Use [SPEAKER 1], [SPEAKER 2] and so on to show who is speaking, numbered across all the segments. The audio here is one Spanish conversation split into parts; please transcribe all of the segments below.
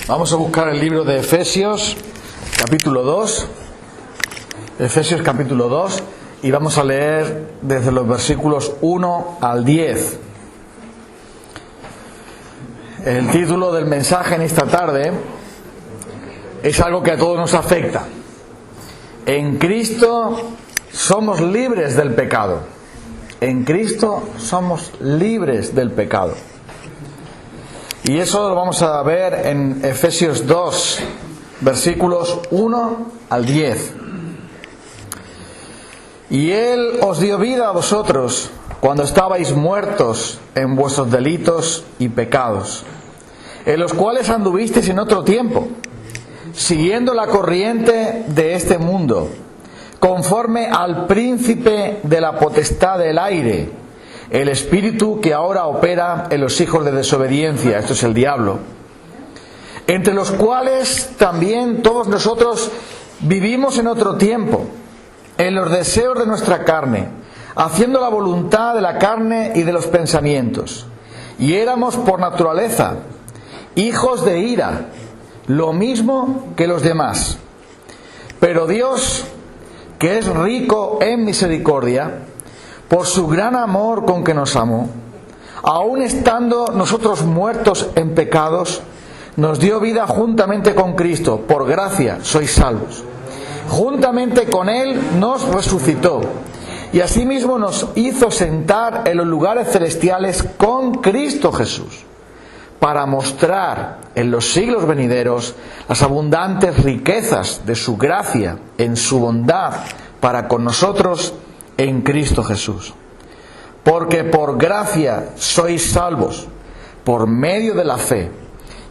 [SPEAKER 1] Vamos a buscar el libro de Efesios, capítulo 2. Efesios, capítulo 2. Y vamos a leer desde los versículos 1 al 10. El título del mensaje en esta tarde es algo que a todos nos afecta. En Cristo somos libres del pecado. En Cristo somos libres del pecado. Y eso lo vamos a ver en Efesios 2, versículos 1 al 10. Y Él os dio vida a vosotros cuando estabais muertos en vuestros delitos y pecados, en los cuales anduvisteis en otro tiempo, siguiendo la corriente de este mundo, conforme al príncipe de la potestad del aire, el espíritu que ahora opera en los hijos de desobediencia, esto es el diablo, entre los cuales también todos nosotros vivimos en otro tiempo, en los deseos de nuestra carne, haciendo la voluntad de la carne y de los pensamientos. Y éramos por naturaleza hijos de ira, lo mismo que los demás. Pero Dios, que es rico en misericordia, por su gran amor con que nos amó, aun estando nosotros muertos en pecados, nos dio vida juntamente con Cristo. Por gracia sois salvos. Juntamente con Él nos resucitó, y asimismo nos hizo sentar en los lugares celestiales con Cristo Jesús, para mostrar en los siglos venideros las abundantes riquezas de su gracia en su bondad para con nosotros en Cristo Jesús. Porque por gracia sois salvos, por medio de la fe,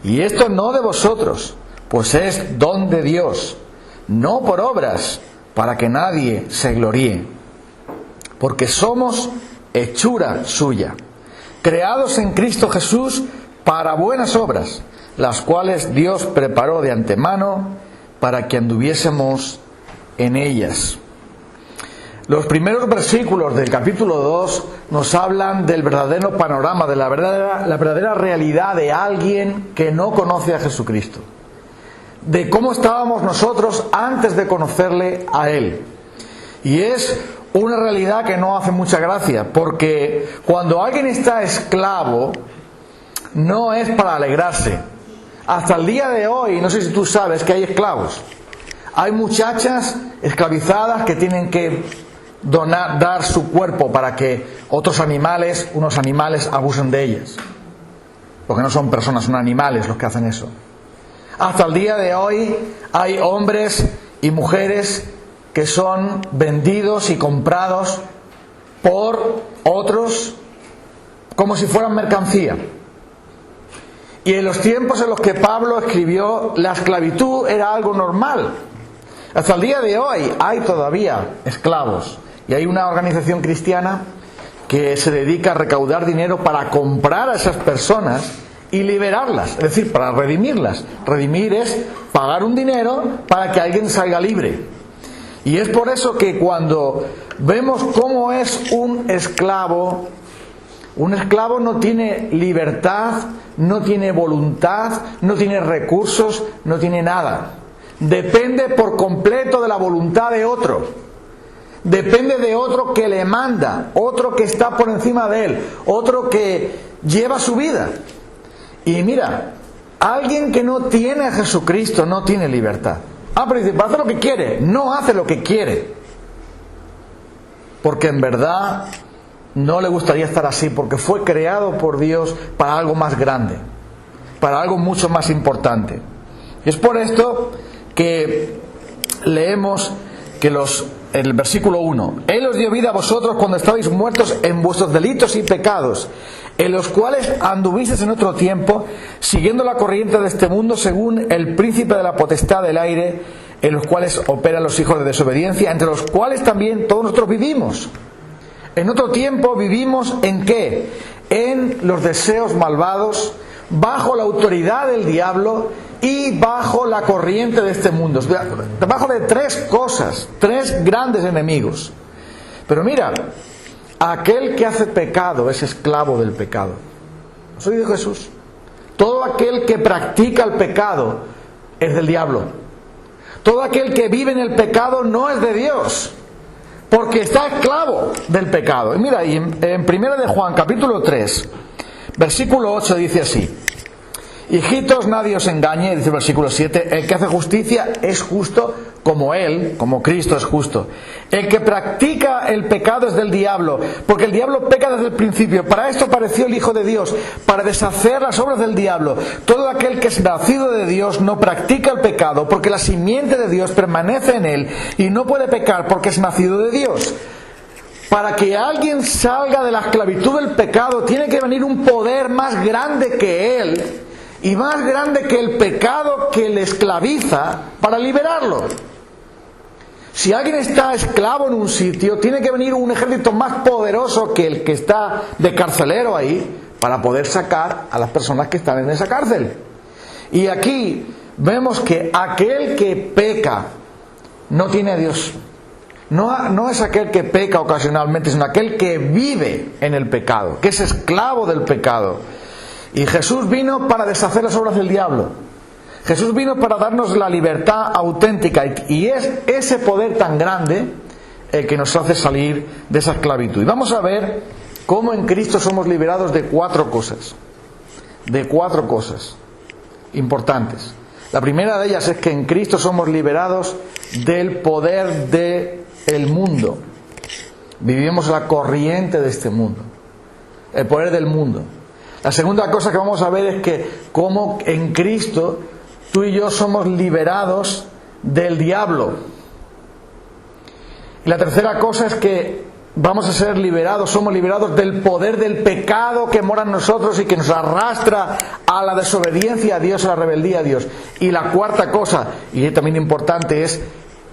[SPEAKER 1] y esto no de vosotros, pues es don de Dios, no por obras, para que nadie se gloríe. Porque somos hechura suya, creados en Cristo Jesús para buenas obras, las cuales Dios preparó de antemano para que anduviésemos en ellas. Los primeros versículos del capítulo 2 nos hablan del verdadero panorama, de la verdadera realidad de alguien que no conoce a Jesucristo, de cómo estábamos nosotros antes de conocerle a Él. Y es una realidad que no hace mucha gracia, porque cuando alguien está esclavo, no es para alegrarse. Hasta el día de hoy, no sé si tú sabes que hay esclavos. Hay muchachas esclavizadas que tienen que dar su cuerpo para que unos animales abusen de ellas. Porque no son personas, son animales los que hacen eso. Hasta el día de hoy hay hombres y mujeres que son vendidos y comprados por otros como si fueran mercancía. Y en los tiempos en los que Pablo escribió, la esclavitud era algo normal. Hasta el día de hoy hay todavía esclavos. Y hay una organización cristiana que se dedica a recaudar dinero para comprar a esas personas y liberarlas, es decir, para redimirlas. Redimir es pagar un dinero para que alguien salga libre. Y es por eso que cuando vemos cómo es un esclavo no tiene libertad, no tiene voluntad, no tiene recursos, no tiene nada. Depende por completo de la voluntad de otro. Depende de otro que le manda, otro que está por encima de él, otro que lleva su vida. Y mira, alguien que no tiene a Jesucristo no tiene libertad. Pero dice, hace lo que quiere. No hace lo que quiere. Porque en verdad no le gustaría estar así, porque fue creado por Dios para algo más grande, para algo mucho más importante. Y es por esto que leemos que en el versículo 1, Él os dio vida a vosotros cuando estabais muertos en vuestros delitos y pecados, en los cuales anduvisteis en otro tiempo, siguiendo la corriente de este mundo, según el príncipe de la potestad del aire, en los cuales operan los hijos de desobediencia, entre los cuales también todos nosotros vivimos. En otro tiempo vivimos ¿en qué? En los deseos malvados, bajo la autoridad del diablo y bajo la corriente de este mundo. Debajo de tres cosas, tres grandes enemigos. Pero mira, aquel que hace pecado es esclavo del pecado. Eso dijo Jesús. Todo aquel que practica el pecado es del diablo. Todo aquel que vive en el pecado no es de Dios, porque está esclavo del pecado. Y mira, en 1 de Juan, capítulo 3, versículo 8 dice así: hijitos, nadie os engañe, dice el versículo 7, el que hace justicia es justo como Él, como Cristo es justo. El que practica el pecado es del diablo, porque el diablo peca desde el principio. Para esto apareció el Hijo de Dios, para deshacer las obras del diablo. Todo aquel que es nacido de Dios no practica el pecado, porque la simiente de Dios permanece en él, y no puede pecar porque es nacido de Dios. Para que alguien salga de la esclavitud del pecado, tiene que venir un poder más grande que él, y más grande que el pecado que le esclaviza, para liberarlo. Si alguien está esclavo en un sitio, tiene que venir un ejército más poderoso que el que está de carcelero ahí, para poder sacar a las personas que están en esa cárcel. Y aquí vemos que aquel que peca no tiene a Dios. No es aquel que peca ocasionalmente, sino aquel que vive en el pecado, que es esclavo del pecado. Y Jesús vino para deshacer las obras del diablo. Jesús vino para darnos la libertad auténtica, y es ese poder tan grande el que nos hace salir de esa esclavitud. Y vamos a ver cómo en Cristo somos liberados de cuatro cosas importantes. La primera de ellas es que en Cristo somos liberados del poder del mundo. Vivimos la corriente de este mundo, el poder del mundo. La segunda cosa que vamos a ver es que cómo en Cristo tú y yo somos liberados del diablo. Y la tercera cosa es que somos liberados del poder del pecado que mora en nosotros y que nos arrastra a la desobediencia a Dios, a la rebeldía a Dios. Y la cuarta cosa, y también importante, es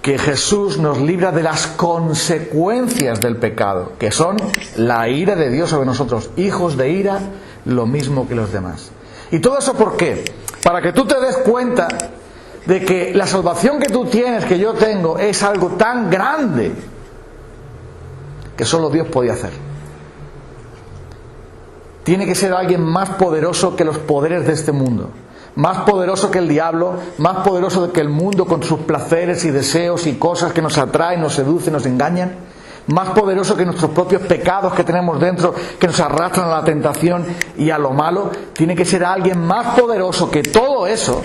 [SPEAKER 1] que Jesús nos libra de las consecuencias del pecado, que son la ira de Dios sobre nosotros, hijos de ira, lo mismo que los demás. ¿Y todo eso por qué? Para que tú te des cuenta de que la salvación que tú tienes, que yo tengo, es algo tan grande que solo Dios podía hacer. Tiene que ser alguien más poderoso que los poderes de este mundo, más poderoso que el diablo, más poderoso que el mundo con sus placeres y deseos y cosas que nos atraen, nos seducen, nos engañan, más poderoso que nuestros propios pecados que tenemos dentro, que nos arrastran a la tentación y a lo malo. Tiene que ser alguien más poderoso que todo eso,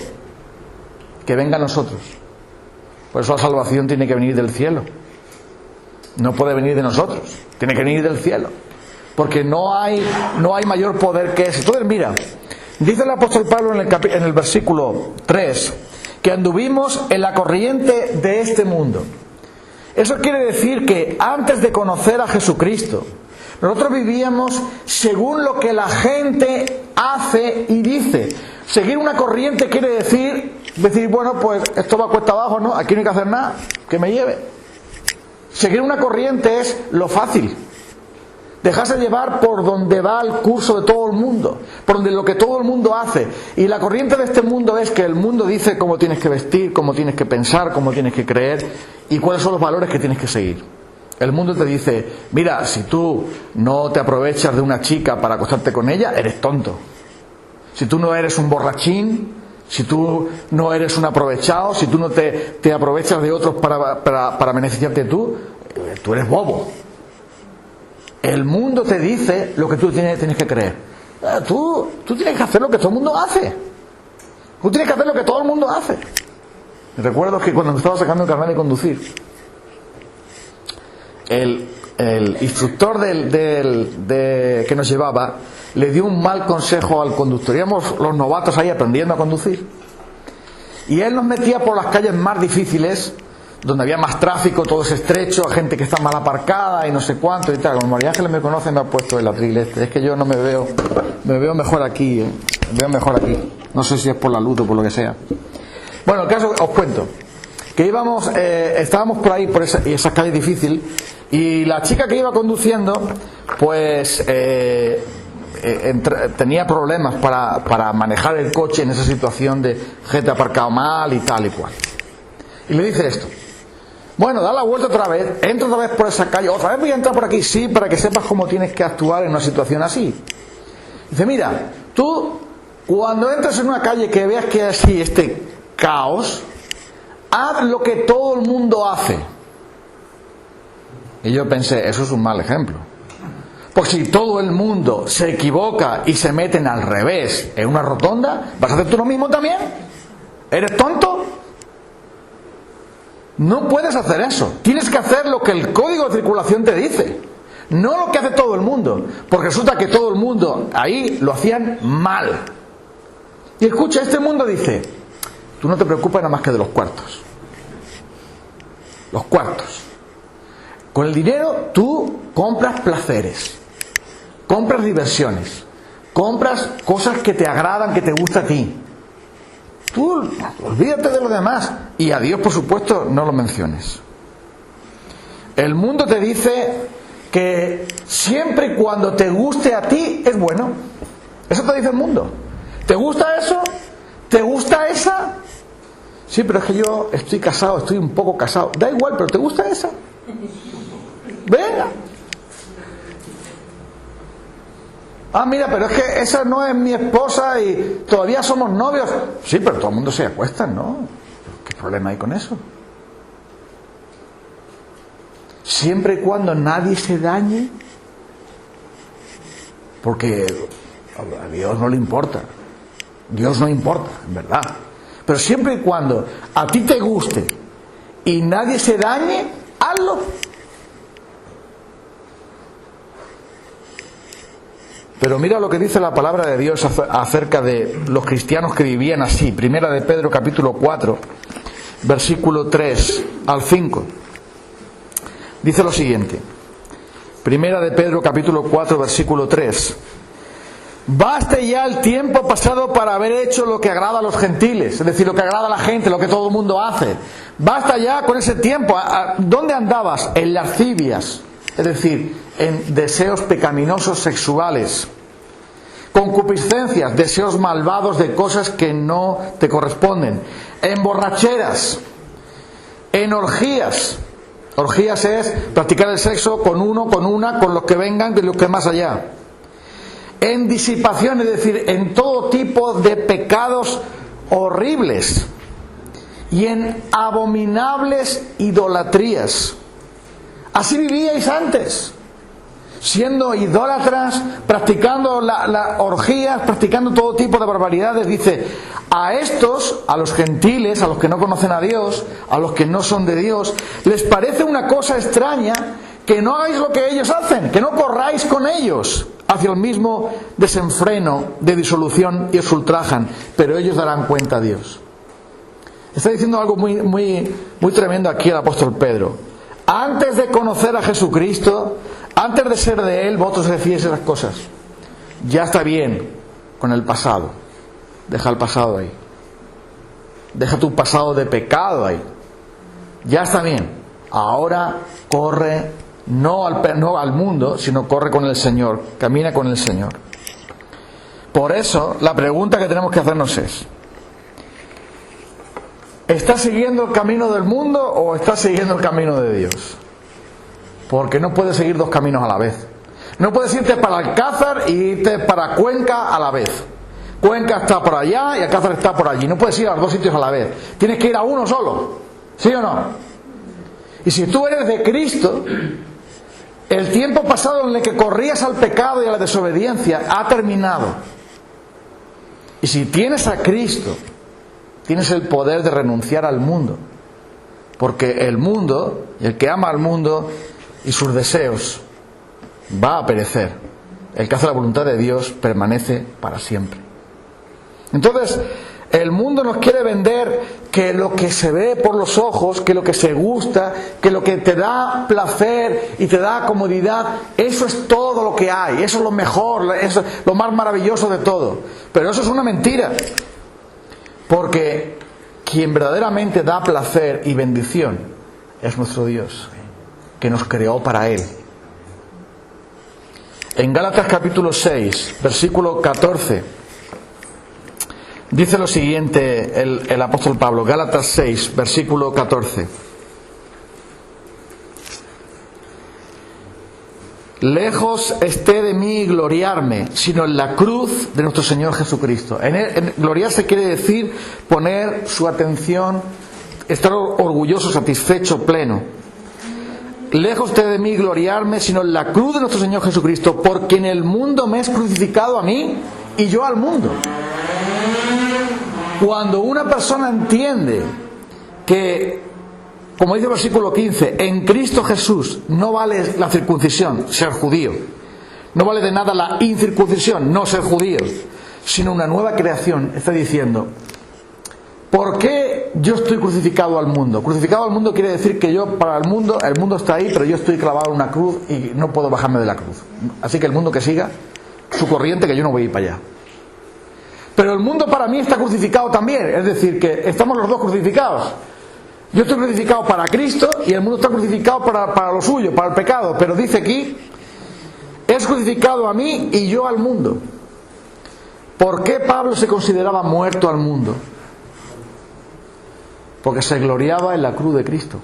[SPEAKER 1] que venga a nosotros. Por eso la salvación tiene que venir del cielo, no puede venir de nosotros, tiene que venir del cielo, porque no hay mayor poder que ese. Entonces mira, dice el apóstol Pablo en el versículo 3 que anduvimos en la corriente de este mundo. Eso quiere decir que antes de conocer a Jesucristo, nosotros vivíamos según lo que la gente hace y dice. Seguir una corriente quiere decir, bueno, pues esto va cuesta abajo, ¿no? Aquí no hay que hacer nada, que me lleve. Seguir una corriente es lo fácil. Dejarse llevar por donde va el curso de todo el mundo, por donde lo que todo el mundo hace. Y la corriente de este mundo es que el mundo dice cómo tienes que vestir, cómo tienes que pensar, cómo tienes que creer y cuáles son los valores que tienes que seguir. El mundo te dice, mira, si tú no te aprovechas de una chica para acostarte con ella, eres tonto. Si tú no eres un borrachín, si tú no eres un aprovechado, si tú no te aprovechas de otros para beneficiarte tú eres bobo. El mundo te dice lo que tú tienes que creer. Tú tienes que hacer lo que todo el mundo hace. Tú tienes que hacer lo que todo el mundo hace. Recuerdo que cuando me estaba sacando el carnet de conducir, el instructor que nos llevaba le dio un mal consejo al conductor. Íbamos los novatos ahí aprendiendo a conducir. Y él nos metía por las calles más difíciles, donde había más tráfico, todo es estrecho, gente que está mal aparcada y no sé cuánto y tal. Como María Ángeles me conoce, me ha puesto el atril este. Es que yo no me veo mejor aquí, me veo mejor aquí. No sé si es por la luz o por lo que sea. Bueno, el caso, os cuento que estábamos por ahí, por esa calle difícil, y la chica que iba conduciendo, pues tenía problemas para manejar el coche en esa situación de gente aparcado mal y tal y cual. Y le dice esto: bueno, da la vuelta otra vez, entra otra vez por esa calle, otra vez voy a entrar por aquí, sí, para que sepas cómo tienes que actuar en una situación así. Dice, mira, tú Cuando entres en una calle que veas que hay así este caos, haz lo que todo el mundo hace. Y yo pensé, eso es un mal ejemplo. Pues si todo el mundo se equivoca y se meten al revés en una rotonda, ¿vas a hacer tú lo mismo también? ¿Eres tonto? No puedes hacer eso. Tienes que hacer lo que el código de circulación te dice, no lo que hace todo el mundo, porque resulta que todo el mundo ahí lo hacían mal. Y escucha, este mundo dice, tú no te preocupas nada más que de los cuartos. Los cuartos. Con el dinero tú compras placeres, compras diversiones, compras cosas que te agradan, que te gusta a ti. Tú olvídate de lo demás. Y a Dios, por supuesto, no lo menciones. El mundo te dice que siempre y cuando te guste a ti es bueno. Eso te dice el mundo. ¿Te gusta eso? ¿Te gusta esa? Sí, pero es que yo estoy casado, estoy un poco casado. Da igual, pero ¿te gusta esa? Venga. Ah, mira, pero es que esa no es mi esposa y todavía somos novios. Sí, pero todo el mundo se acuesta, ¿no? ¿Qué problema hay con eso? Siempre y cuando nadie se dañe, porque a Dios no le importa. Dios no importa, en verdad. Pero siempre y cuando a ti te guste y nadie se dañe, hazlo. Pero mira lo que dice la palabra de Dios acerca de los cristianos que vivían así. Primera de Pedro capítulo 4, versículo 3 al 5. Dice lo siguiente. Primera de Pedro capítulo 4, versículo 3. Baste ya el tiempo pasado para haber hecho lo que agrada a los gentiles, es decir, lo que agrada a la gente, lo que todo el mundo hace. Basta ya con ese tiempo. ¿Dónde andabas? En lascivias, es decir, en deseos pecaminosos sexuales, concupiscencias, deseos malvados de cosas que no te corresponden, en borracheras, en orgías. Orgías es practicar el sexo con uno, con una, con los que vengan, de los que más allá. En disipación, es decir, en todo tipo de pecados horribles. Y en abominables idolatrías. Así vivíais antes, siendo idólatras, practicando las orgías, practicando todo tipo de barbaridades. Dice, a estos, a los gentiles, a los que no conocen a Dios, a los que no son de Dios, les parece una cosa extraña que no hagáis lo que ellos hacen, que no corráis con ellos hacia el mismo desenfreno de disolución y os ultrajan, pero ellos darán cuenta a Dios. Está diciendo algo muy tremendo aquí el apóstol Pedro. Antes de conocer a Jesucristo, antes de ser de Él, vosotros decíais esas cosas. Ya está bien con el pasado. Deja el pasado ahí. Deja tu pasado de pecado ahí. Ya está bien. Ahora corre no al mundo, sino corre con el Señor. Camina con el Señor. Por eso, la pregunta que tenemos que hacernos es: ¿estás siguiendo el camino del mundo o estás siguiendo el camino de Dios? Porque no puedes seguir dos caminos a la vez. No puedes irte para Alcázar y irte para Cuenca a la vez. Cuenca está por allá y Alcázar está por allí. No puedes ir a los dos sitios a la vez. Tienes que ir a uno solo. ¿Sí o no? Y si tú eres de Cristo, el tiempo pasado en el que corrías al pecado y a la desobediencia ha terminado. Y si tienes a Cristo, tienes el poder de renunciar al mundo. Porque el mundo, el que ama al mundo y sus deseos, va a perecer. El que hace la voluntad de Dios permanece para siempre. Entonces, el mundo nos quiere vender que lo que se ve por los ojos, que lo que se gusta, que lo que te da placer y te da comodidad, eso es todo lo que hay, eso es lo mejor, eso es lo más maravilloso de todo. Pero eso es una mentira. Porque quien verdaderamente da placer y bendición es nuestro Dios, que nos creó para Él. En Gálatas capítulo 6, versículo 14, dice lo siguiente el apóstol Pablo. Gálatas 6, versículo 14. Lejos esté de mí gloriarme, sino en la cruz de nuestro Señor Jesucristo. En gloriarse quiere decir poner su atención, estar orgulloso, satisfecho, pleno. Lejos esté de mí gloriarme, sino en la cruz de nuestro Señor Jesucristo, porque en el mundo me es crucificado a mí y yo al mundo. Cuando una persona entiende que, como dice el versículo 15, en Cristo Jesús no vale la circuncisión, ser judío, no vale de nada la incircuncisión, no ser judío, sino una nueva creación, está diciendo, ¿por qué yo estoy crucificado al mundo? Crucificado al mundo quiere decir que yo, para el mundo está ahí, pero yo estoy clavado en una cruz y no puedo bajarme de la cruz. Así que el mundo que siga su corriente, que yo no voy a ir para allá. Pero el mundo para mí está crucificado también, es decir, que estamos los dos crucificados. Yo estoy crucificado para Cristo y el mundo está crucificado para lo suyo, para el pecado. Pero dice aquí, es crucificado a mí y yo al mundo. ¿Por qué Pablo se consideraba muerto al mundo? Porque se gloriaba en la cruz de Cristo.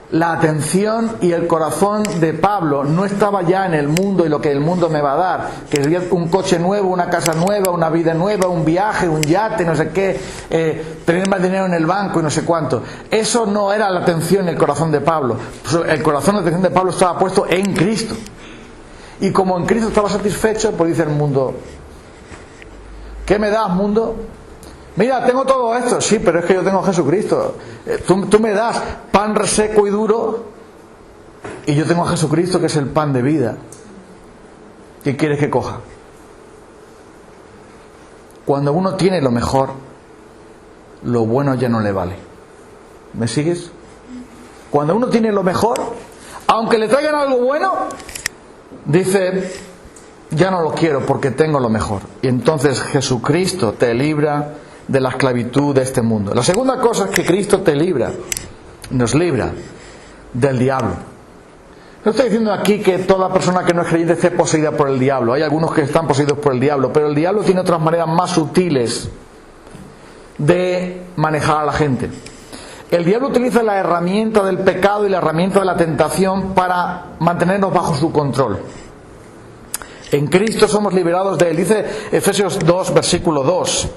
[SPEAKER 1] La atención y el corazón de Pablo no estaba ya en el mundo y lo que el mundo me va a dar, que sería un coche nuevo, una casa nueva, una vida nueva, un viaje, un yate, no sé qué, tener más dinero en el banco y no sé cuánto. Eso no era la atención y el corazón de Pablo. El corazón y la atención de Pablo estaba puesto en Cristo. Y como en Cristo estaba satisfecho, pues dice el mundo, ¿qué me das, mundo? Mira, tengo todo esto, sí, pero es que yo tengo a Jesucristo. Tú me das pan reseco y duro y yo tengo a Jesucristo, que es el pan de vida. ¿Qué quieres que coja? Cuando uno tiene lo mejor, lo bueno ya no le vale. ¿Me sigues? Cuando uno tiene lo mejor, aunque le traigan algo bueno, dice, ya no lo quiero porque tengo lo mejor. Y entonces Jesucristo te libra de la esclavitud de este mundo. La segunda cosa es que Cristo nos libra del diablo. No estoy diciendo aquí que toda persona que no es creyente esté poseída por el diablo. Hay algunos que están poseídos por el diablo, pero el diablo tiene otras maneras más sutiles de manejar a la gente. El diablo utiliza la herramienta del pecado y la herramienta de la tentación para mantenernos bajo su control. En Cristo somos liberados de él. Dice Efesios 2, versículo 2.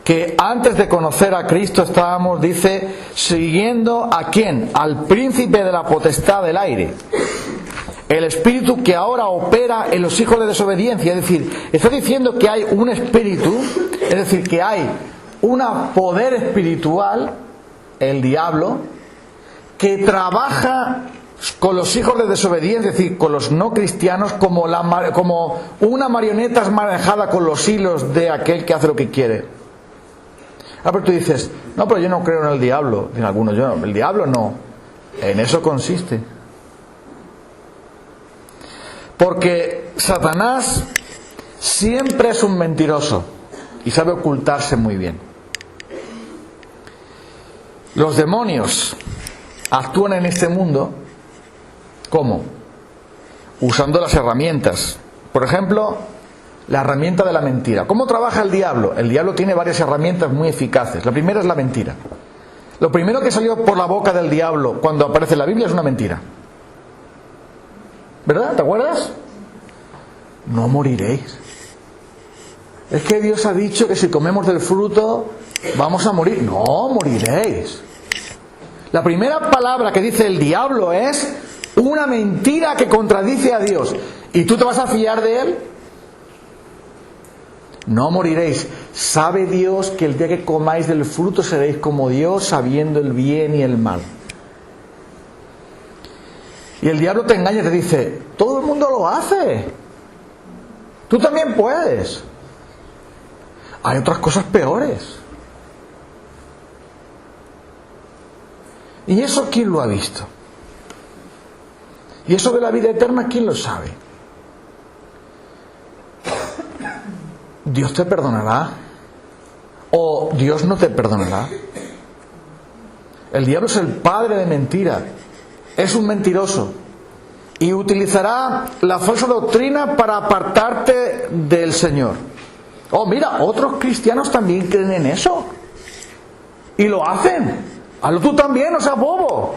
[SPEAKER 1] Que antes de conocer a Cristo estábamos, dice, siguiendo ¿a quién? Al príncipe de la potestad del aire, el espíritu que ahora opera en los hijos de desobediencia. Es decir, está diciendo que hay un espíritu, es decir, que hay un poder espiritual, el diablo, que trabaja con los hijos de desobediencia, es decir, con los no cristianos, como una marioneta es manejada con los hilos de aquel que hace lo que quiere. Pero tú dices, no, pero yo no creo en el diablo. Dicen algunos, yo no, el diablo no. En eso consiste. Porque Satanás siempre es un mentiroso y sabe ocultarse muy bien. Los demonios actúan en este mundo, ¿cómo? Usando las herramientas. Por ejemplo, la herramienta de la mentira. ¿Cómo trabaja el diablo? El diablo tiene varias herramientas muy eficaces. La primera es la mentira. Lo primero que salió por la boca del diablo cuando aparece en la Biblia es una mentira. ¿Verdad? ¿Te acuerdas? No moriréis. Es que Dios ha dicho que si comemos del fruto vamos a morir. No moriréis. La primera palabra que dice el diablo es una mentira que contradice a Dios. ¿Y tú te vas a fiar de él? No moriréis. ¿Sabe Dios que el día que comáis del fruto seréis como Dios, sabiendo el bien y el mal? Y el diablo te engaña y te dice, todo el mundo lo hace. Tú también puedes. Hay otras cosas peores. ¿Y eso quién lo ha visto? ¿Y eso de la vida eterna quién lo sabe? ¿Dios te perdonará? ¿O Dios no te perdonará? El diablo es el padre de mentira. Es un mentiroso. Y utilizará la falsa doctrina para apartarte del Señor. Oh, mira, otros cristianos también creen en eso. Y lo hacen. Hazlo tú también, no seas bobo.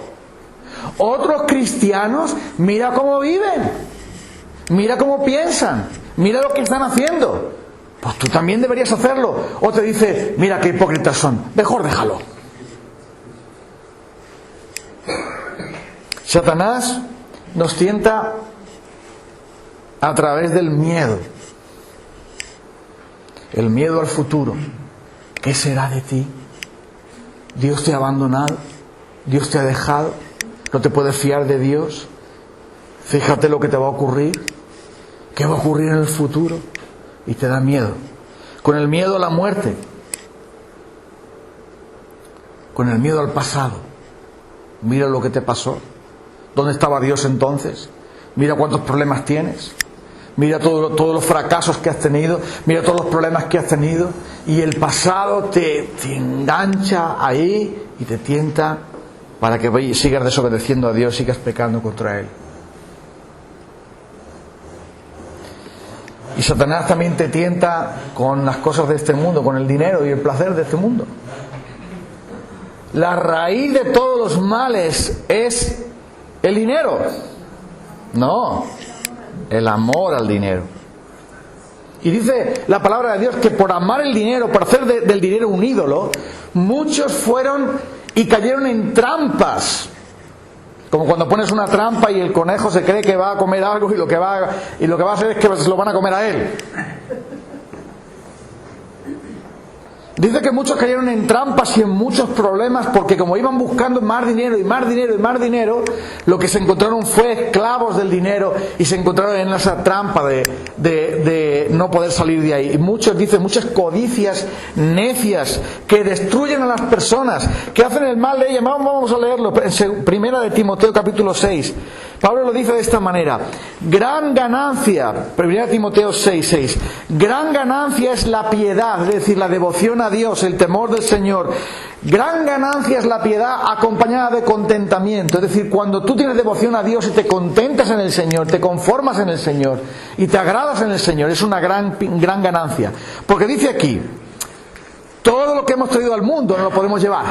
[SPEAKER 1] Otros cristianos, mira cómo viven, mira cómo piensan, mira lo que están haciendo. Pues tú también deberías hacerlo. O te dice, mira qué hipócritas son, mejor déjalo. Satanás nos tienta a través del miedo. El miedo al futuro. ¿Qué será de ti? ¿Dios te ha abandonado? ¿Dios te ha dejado? ¿No te puedes fiar de Dios? Fíjate lo que te va a ocurrir. ¿Qué va a ocurrir en el futuro? Y te da miedo. Con el miedo a la muerte. Con el miedo al pasado. Mira lo que te pasó. ¿Dónde estaba Dios entonces? Mira cuántos problemas tienes. Mira todos los fracasos que has tenido. Mira todos los problemas que has tenido. Y el pasado te engancha ahí y te tienta para que sigas desobedeciendo a Dios, sigas pecando contra Él. Y Satanás también te tienta con las cosas de este mundo, con el dinero y el placer de este mundo. La raíz de todos los males es el dinero. No, el amor al dinero. Y dice la palabra de Dios que por amar el dinero, por hacer del dinero un ídolo, muchos fueron y cayeron en trampas. Como cuando pones una trampa y el conejo se cree que va a comer algo y lo que va a hacer es que se lo van a comer a él. Dice que muchos cayeron en trampas y en muchos problemas porque como iban buscando más dinero y más dinero y más dinero, lo que se encontraron fue esclavos del dinero y se encontraron en esa trampa de no poder salir de ahí. Y muchos, dice, muchas codicias necias que destruyen a las personas, que hacen el mal de ellas. Vamos a leerlo, en Primera de Timoteo capítulo 6. Pablo lo dice de esta manera: gran ganancia, 1 Timoteo 6:6, gran ganancia es la piedad, es decir, la devoción a Dios, el temor del Señor. Gran ganancia es la piedad acompañada de contentamiento, es decir, cuando tú tienes devoción a Dios y te contentas en el Señor, te conformas en el Señor y te agradas en el Señor, es una gran ganancia. Porque dice aquí, todo lo que hemos traído al mundo no lo podemos llevar.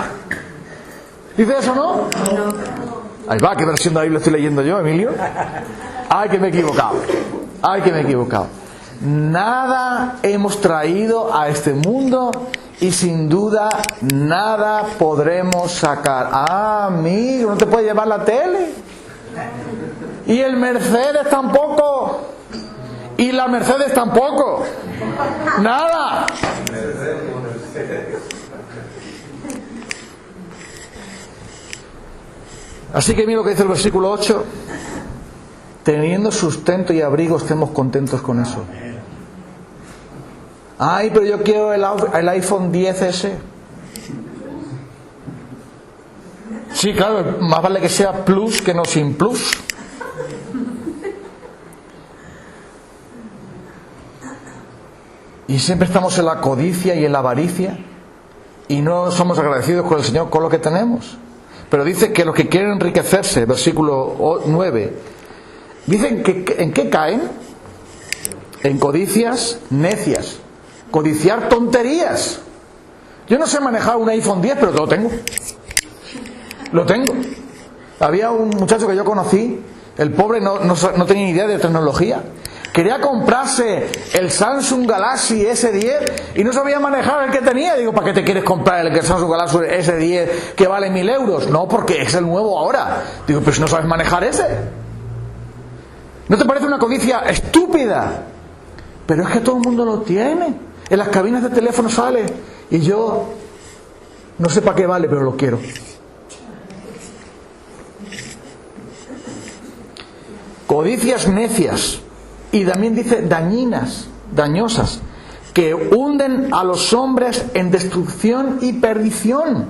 [SPEAKER 1] ¿Dice eso, no? Ahí va, ¿qué versión de la Biblia estoy leyendo yo, Emilio? ¡Ay, que me he equivocado! ¡Ay, que me he equivocado! Nada hemos traído a este mundo y sin duda nada podremos sacar. ¡Ah, amigo! ¿No te puedes llevar la tele? Y el Mercedes tampoco. Y la Mercedes tampoco. ¡Nada! Así que mira lo que dice el versículo 8. Teniendo sustento y abrigo, estemos contentos con eso. Ay, pero yo quiero el iPhone 10S. Sí, claro, más vale que sea Plus que no sin Plus. Y siempre estamos en la codicia y en la avaricia y no somos agradecidos con el Señor con lo que tenemos. Pero dice que los que quieren enriquecerse, versículo 9, dicen que ¿en qué caen? En codicias necias. Codiciar tonterías. Yo no sé manejar un iPhone 10, pero lo tengo. Lo tengo. Había un muchacho que yo conocí, el pobre no tenía ni idea de tecnología. Quería comprarse el Samsung Galaxy S10 y no sabía manejar el que tenía. Digo, ¿para qué te quieres comprar el Samsung Galaxy S10 que vale 1.000 euros? No, porque es el nuevo ahora. Digo, pero si no sabes manejar ese. ¿No te parece una codicia estúpida? Pero es que todo el mundo lo tiene. En las cabinas de teléfono sale. Y yo no sé para qué vale, pero lo quiero. Codicias necias. Y también dice dañinas, dañosas, que hunden a los hombres en destrucción y perdición.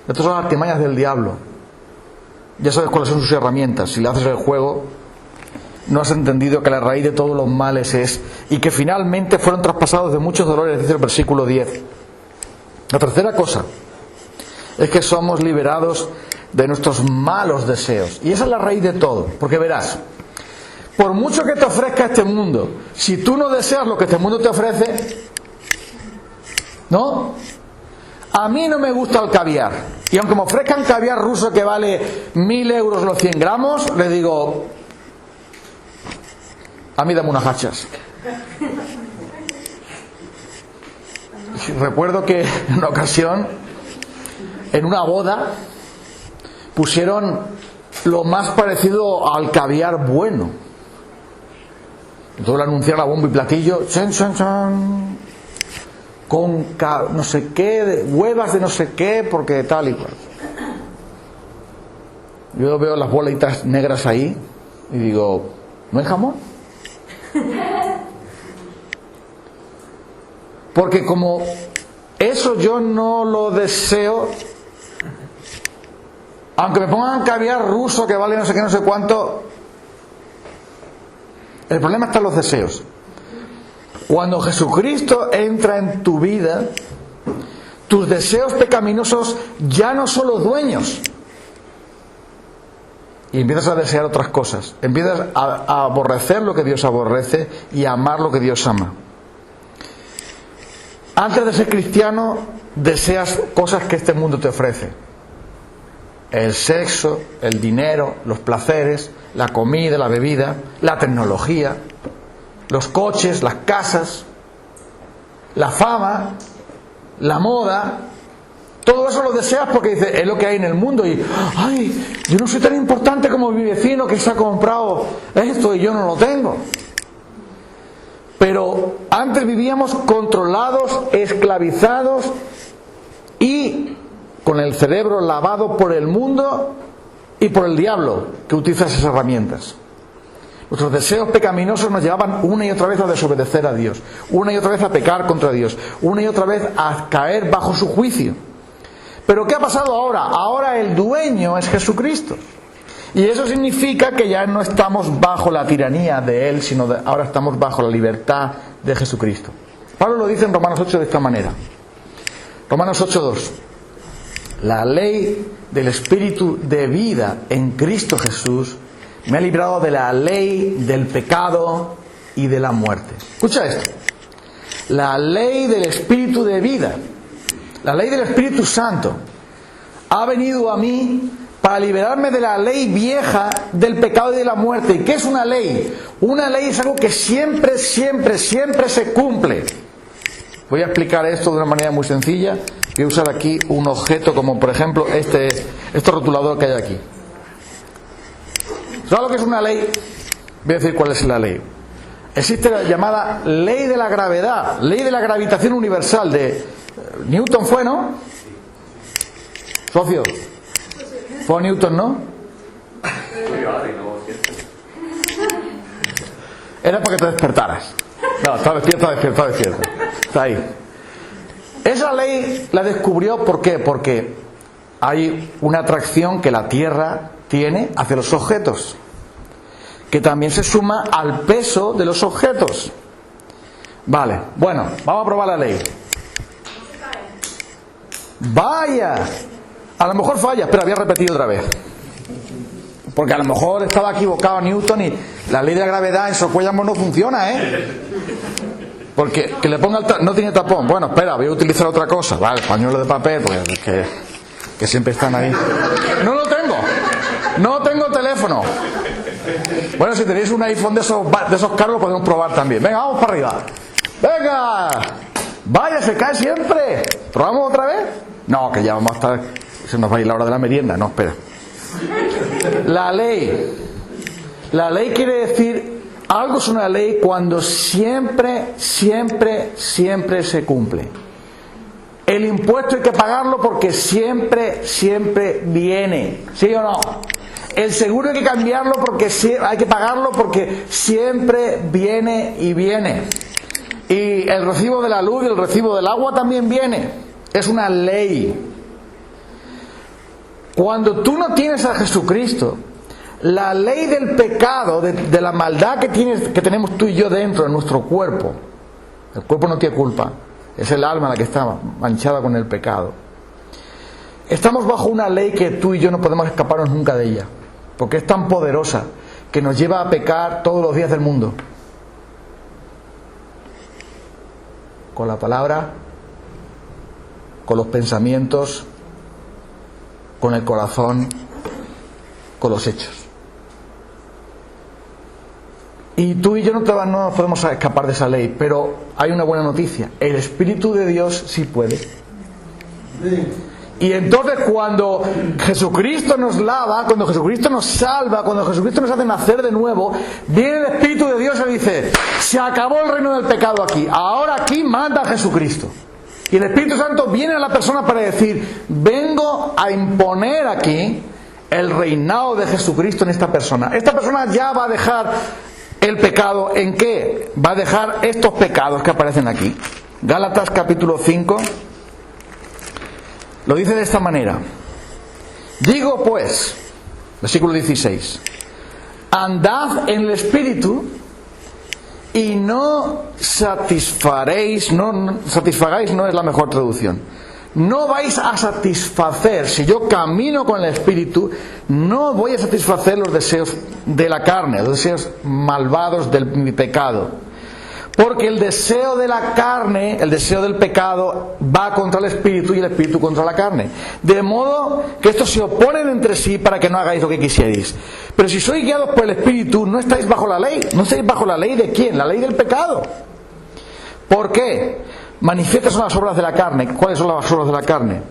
[SPEAKER 1] Estas son las artimañas del diablo. Ya sabes cuáles son sus herramientas. Si le haces el juego, no has entendido que la raíz de todos los males es, y que finalmente fueron traspasados de muchos dolores, dice el versículo 10. La tercera cosa es que somos liberados de nuestros malos deseos. Y esa es la raíz de todo. Porque verás, por mucho que te ofrezca este mundo, si tú no deseas lo que este mundo te ofrece, ¿no? A mí no me gusta el caviar. Y aunque me ofrezcan caviar ruso que vale 1.000 euros los 100 gramos, le digo, a mí dame unas hachas. Recuerdo que en una ocasión, en una boda, pusieron lo más parecido al caviar bueno. Entonces lo anunciaron a bombo y platillo, chan, chan, chan, con no sé qué, huevas de no sé qué, porque tal y cual. Yo veo las bolitas negras ahí y digo, ¿no es jamón? Porque como eso yo no lo deseo, aunque me pongan caviar ruso que vale no sé qué, no sé cuánto, el problema está en los deseos. Cuando Jesucristo entra en tu vida, tus deseos pecaminosos ya no son los dueños. Y empiezas a desear otras cosas. Empiezas a aborrecer lo que Dios aborrece y a amar lo que Dios ama. Antes de ser cristiano, deseas cosas que este mundo te ofrece. El sexo, el dinero, los placeres, la comida, la bebida, la tecnología, los coches, las casas, la fama, la moda. Todo eso lo deseas porque dices, es lo que hay en el mundo. Y, ay, yo no soy tan importante como mi vecino que se ha comprado esto y yo no lo tengo. Pero antes vivíamos controlados, esclavizados y con el cerebro lavado por el mundo y por el diablo que utiliza esas herramientas. Nuestros deseos pecaminosos nos llevaban una y otra vez a desobedecer a Dios, una y otra vez a pecar contra Dios, una y otra vez a caer bajo su juicio. Pero ¿qué ha pasado ahora? Ahora el dueño es Jesucristo. Y eso significa que ya no estamos bajo la tiranía de Él, sino ahora estamos bajo la libertad de Jesucristo. Pablo lo dice en Romanos 8 de esta manera. Romanos 8:2. La ley del Espíritu de vida en Cristo Jesús me ha librado de la ley del pecado y de la muerte. Escucha esto. La ley del Espíritu de vida, la ley del Espíritu Santo, ha venido a mí para liberarme de la ley vieja del pecado y de la muerte. ¿Y qué es una ley? Una ley es algo que siempre, siempre, siempre se cumple. Voy a explicar esto de una manera muy sencilla. Voy a usar aquí un objeto como por ejemplo este rotulador que hay aquí. ¿Sabes lo que es una ley? Voy a decir cuál es la ley. Existe la llamada ley de la gravedad, ley de la gravitación universal de Newton, ¿fue, no? Socio. ¿Fue Newton, no? Era para que te despertaras. No, está despierto. Está ahí. Esa ley la descubrió, ¿por qué? Porque hay una atracción que la Tierra tiene hacia los objetos, que también se suma al peso de los objetos. Vale, bueno, vamos a probar la ley. Vaya, a lo mejor falla, pero había repetido otra vez. Porque a lo mejor estaba equivocado Newton y la ley de la gravedad en Socuéllamo no funciona, ¿eh? Porque que le ponga no tiene tapón. Bueno, espera, voy a utilizar otra cosa. Vale, pañuelo de papel, porque que siempre están ahí. No lo tengo. No tengo teléfono. Bueno, si tenéis un iPhone de esos caros, lo podemos probar también. Venga, vamos para arriba. Venga. Vaya, se cae siempre. ¿Probamos otra vez? No, que ya vamos a estar... Se nos va a ir la hora de la merienda. No, espera. La ley. La ley quiere decir... Algo es una ley cuando siempre, siempre, siempre se cumple. El impuesto hay que pagarlo porque siempre, siempre viene. ¿Sí o no? El seguro hay que cambiarlo porque hay que pagarlo porque siempre viene y viene. Y el recibo de la luz y el recibo del agua también viene. Es una ley. Cuando tú no tienes a Jesucristo, la ley del pecado, de la maldad que tenemos tú y yo dentro de nuestro cuerpo, el cuerpo no tiene culpa, es el alma la que está manchada con el pecado. Estamos bajo una ley que tú y yo no podemos escaparnos nunca de ella, porque es tan poderosa que nos lleva a pecar todos los días del mundo. Con la palabra con los pensamientos, con el corazón, con los hechos. Y tú y yo no nos podemos escapar de esa ley, pero hay una buena noticia: el Espíritu de Dios sí puede. Y entonces cuando Jesucristo nos lava, cuando Jesucristo nos salva, cuando Jesucristo nos hace nacer de nuevo, viene el Espíritu de Dios y dice: se acabó el reino del pecado aquí, ahora aquí manda Jesucristo. Y el Espíritu Santo viene a la persona para decir: vengo a imponer aquí el reinado de Jesucristo en esta persona. Esta persona ya va a dejar el pecado. ¿En qué? Va a dejar estos pecados que aparecen aquí. Gálatas capítulo 5 lo dice de esta manera: digo pues, versículo 16, andad en el Espíritu y no satisfagáis no es la mejor traducción. No vais a satisfacer, si yo camino con el Espíritu, no voy a satisfacer los deseos de la carne, los deseos malvados de mi pecado. Porque el deseo de la carne, el deseo del pecado, va contra el Espíritu y el Espíritu contra la carne. De modo que estos se oponen entre sí para que no hagáis lo que quisierais. Pero si sois guiados por el Espíritu, no estáis bajo la ley. ¿No estáis bajo la ley de quién? La ley del pecado. ¿Por qué? Manifiestas son las obras de la carne. ¿Cuáles son las obras de la carne?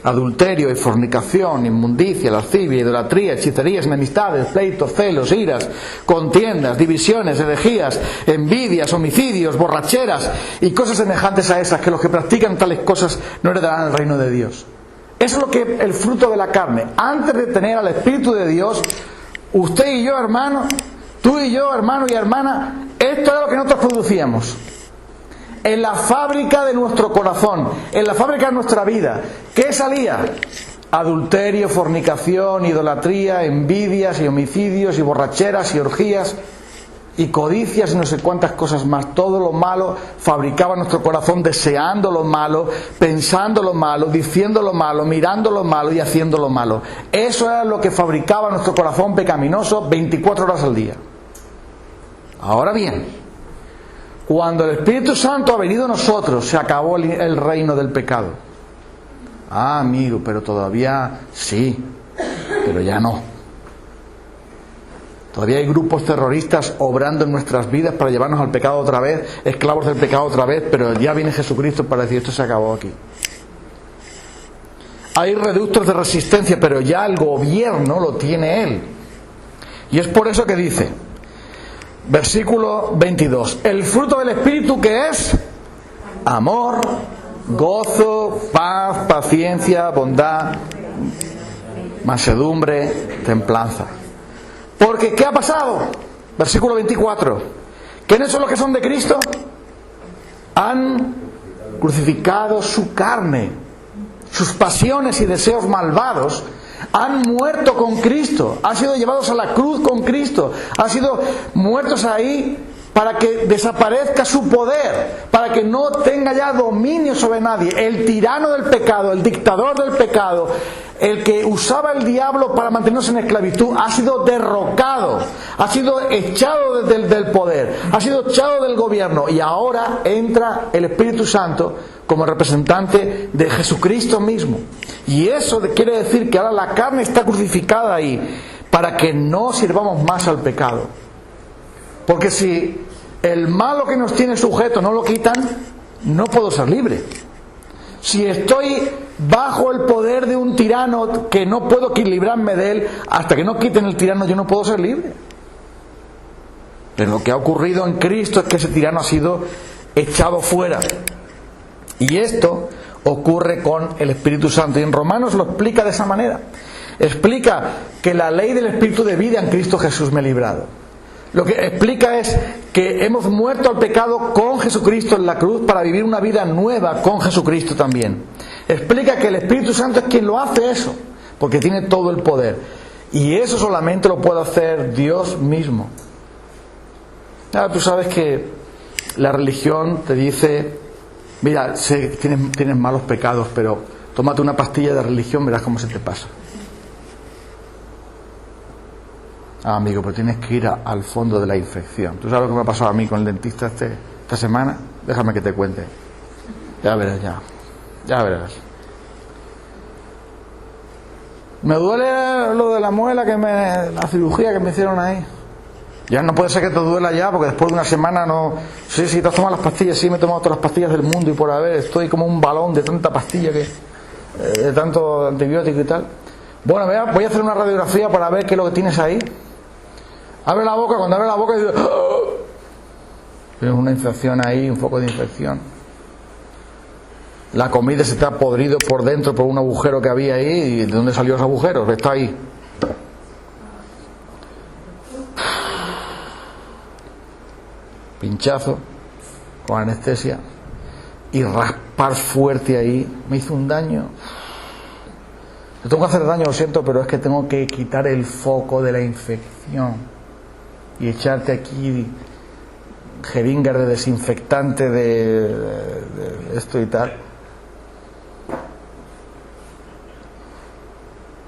[SPEAKER 1] Adulterio y fornicación, inmundicia, lascivia, idolatría, hechicerías, enemistades, pleitos, celos, iras, contiendas, divisiones, herejías, envidias, homicidios, borracheras y cosas semejantes a esas, que los que practican tales cosas no heredarán el reino de Dios. Eso es lo que el fruto de la carne. Antes de tener al Espíritu de Dios, usted y yo, hermano, tú y yo, hermano y hermana, esto era lo que nosotros producíamos. En la fábrica de nuestro corazón, en la fábrica de nuestra vida, ¿qué salía? Adulterio, fornicación, idolatría, envidias y homicidios y borracheras y orgías y codicias y no sé cuántas cosas más. Todo lo malo fabricaba nuestro corazón, deseando lo malo, pensando lo malo, diciendo lo malo, mirando lo malo y haciendo lo malo. Eso era lo que fabricaba nuestro corazón pecaminoso 24 horas al día. Ahora bien, cuando el Espíritu Santo ha venido a nosotros, se acabó el reino del pecado. Ah, amigo, pero todavía sí, pero ya no. Todavía hay grupos terroristas obrando en nuestras vidas para llevarnos al pecado otra vez, esclavos del pecado otra vez, pero ya viene Jesucristo para decir: esto se acabó aquí. Hay reductos de resistencia, pero ya el gobierno lo tiene Él. Y es por eso que dice, versículo 22, el fruto del Espíritu, que es amor, gozo, paz, paciencia, bondad, mansedumbre, templanza. Porque ¿qué ha pasado? Versículo 24, ¿quiénes son los que son de Cristo? Han crucificado su carne, sus pasiones y deseos malvados. Han muerto con Cristo, han sido llevados a la cruz con Cristo, han sido muertos ahí para que desaparezca su poder, para que no tenga ya dominio sobre nadie. El tirano del pecado, el dictador del pecado, el que usaba el diablo para mantenernos en esclavitud, ha sido derrocado, ha sido echado del poder, ha sido echado del gobierno, y ahora entra el Espíritu Santo como representante de Jesucristo mismo. Y eso quiere decir que ahora la carne está crucificada ahí para que no sirvamos más al pecado. Porque si el malo que nos tiene sujeto no lo quitan, no puedo ser libre. Si estoy bajo el poder de un tirano que no puedo librarme de él, hasta que no quiten el tirano yo no puedo ser libre. Pero lo que ha ocurrido en Cristo es que ese tirano ha sido echado fuera. Y esto ocurre con el Espíritu Santo. Y en Romanos lo explica de esa manera. Explica que la ley del Espíritu de vida en Cristo Jesús me ha librado. Lo que explica es que hemos muerto al pecado con Jesucristo en la cruz para vivir una vida nueva con Jesucristo también. Explica que el Espíritu Santo es quien lo hace eso, porque tiene todo el poder. Y eso solamente lo puede hacer Dios mismo. Ahora tú sabes que la religión te dice: mira, sé que tienes malos pecados, pero tómate una pastilla de religión, verás cómo se te pasa. Ah, amigo, pero tienes que ir al fondo de la infección. ¿Tú sabes lo que me ha pasado a mí con el dentista esta semana? Déjame que te cuente. Ya verás, ya verás. Me duele lo de la muela, la cirugía que me hicieron ahí. Ya no puede ser que te duela ya, porque después de una semana no... Sí, te has tomado las pastillas, sí, me he tomado todas las pastillas del mundo y por haber, estoy como un balón de tanta pastilla de tanto antibiótico y tal. Bueno, voy a hacer una radiografía para ver qué es lo que tienes ahí. Abre la boca, cuando abre la boca dice... Tienes una infección ahí, un foco de infección. La comida se te ha podrido por dentro por un agujero que había ahí. ¿Y de dónde salió ese agujero? Está ahí. Pinchazo con anestesia y raspar fuerte ahí. Me hizo un daño. Le tengo que hacer daño, lo siento, pero es que tengo que quitar el foco de la infección y echarte aquí jeringas de desinfectante de esto y tal.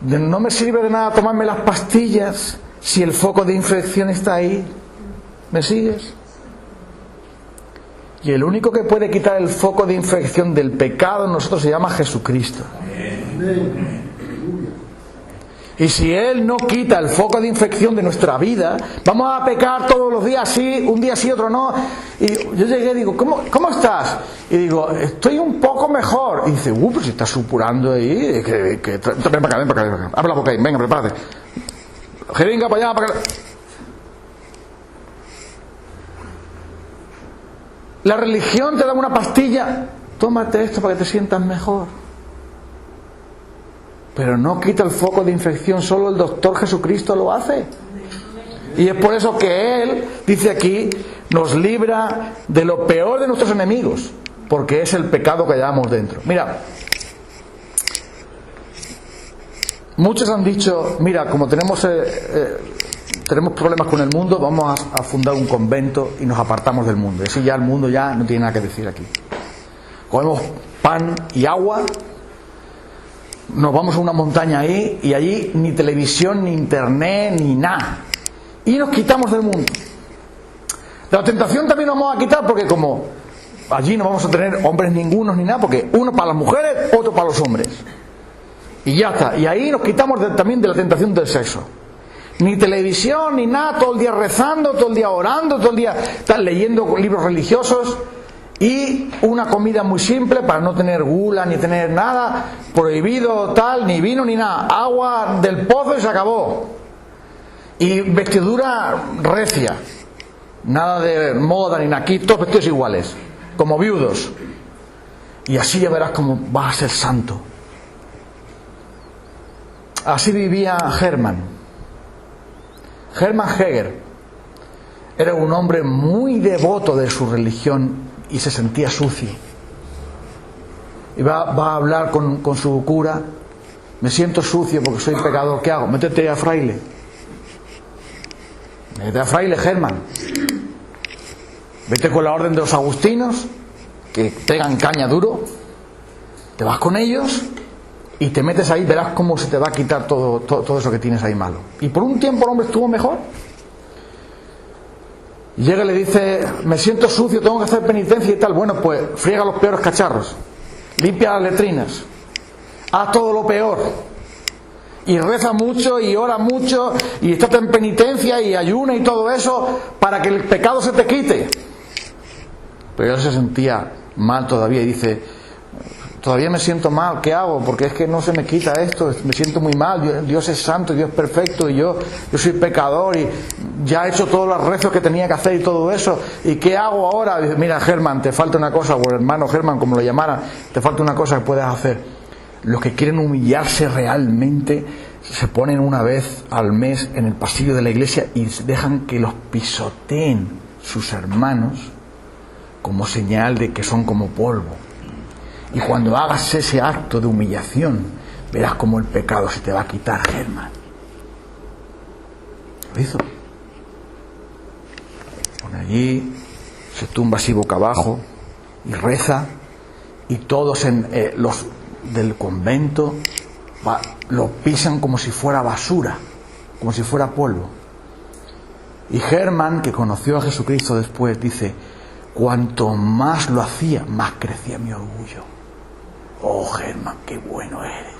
[SPEAKER 1] No me sirve de nada tomarme las pastillas si el foco de infección está ahí. ¿Me sigues? Y el único que puede quitar el foco de infección del pecado en nosotros se llama Jesucristo. Y si Él no quita el foco de infección de nuestra vida, vamos a pecar todos los días sí, un día sí, otro no. Y yo llegué y digo, ¿cómo estás? Y digo, estoy un poco mejor. Y dice, pues si estás supurando ahí, ven para acá. Abre la boca ahí, venga, prepárate. Jeringa para allá, para acá. La religión te da una pastilla, tómate esto para que te sientas mejor. Pero no quita el foco de infección, solo el doctor Jesucristo lo hace. Y es por eso que Él, dice aquí, nos libra de lo peor de nuestros enemigos, porque es el pecado que llevamos dentro. Mira, muchos han dicho, mira, como tenemos problemas con el mundo, vamos a fundar un convento y nos apartamos del mundo. Y así ya el mundo ya no tiene nada que decir aquí. Comemos pan y agua, nos vamos a una montaña ahí y allí ni televisión, ni internet, ni nada. Y nos quitamos del mundo. De la tentación también nos vamos a quitar porque como allí no vamos a tener hombres ningunos ni nada, porque uno para las mujeres, otro para los hombres. Y ya está. Y ahí nos quitamos también de la tentación del sexo. Ni televisión, ni nada, todo el día rezando, todo el día orando, todo el día leyendo libros religiosos y una comida muy simple para no tener gula, ni tener nada prohibido, tal, ni vino, ni nada. Agua del pozo y se acabó. Y vestidura recia. Nada de moda ni nada, aquí todos vestidos iguales, como viudos. Y así ya verás cómo vas a ser santo. Así vivía Hermann Heger. Era un hombre muy devoto de su religión y se sentía sucio. Y va a hablar con su cura. Me siento sucio porque soy pecador, ¿qué hago? Métete a fraile. Métete a fraile, Hermann. Vete con la orden de los agustinos, que pegan caña duro. Te vas con ellos y te metes ahí, verás cómo se te va a quitar todo eso que tienes ahí malo. Y por un tiempo el hombre estuvo mejor. Y llega y le dice, me siento sucio, tengo que hacer penitencia y tal. Bueno, pues friega los peores cacharros, limpia las letrinas, haz todo lo peor. Y reza mucho y ora mucho y estate en penitencia y ayuna y todo eso para que el pecado se te quite. Pero él se sentía mal todavía y dice, todavía me siento mal, ¿qué hago? Porque es que no se me quita esto, me siento muy mal, Dios es santo, Dios es perfecto y yo soy pecador y ya he hecho todos los rezos que tenía que hacer y todo eso, ¿y qué hago ahora? Dice, mira, Hermann, te falta una cosa, o el hermano Hermann, como lo llamaran, te falta una cosa que puedes hacer. Los que quieren humillarse realmente se ponen una vez al mes en el pasillo de la iglesia y dejan que los pisoteen sus hermanos como señal de que son como polvo. Y cuando hagas ese acto de humillación, verás cómo el pecado se te va a quitar, Hermann. Lo hizo. Pone allí, se tumba así boca abajo y reza, y todos los del convento lo pisan como si fuera basura, como si fuera polvo. Y Hermann, que conoció a Jesucristo después, dice, cuanto más lo hacía, más crecía mi orgullo. Oh, Hermann, qué bueno eres.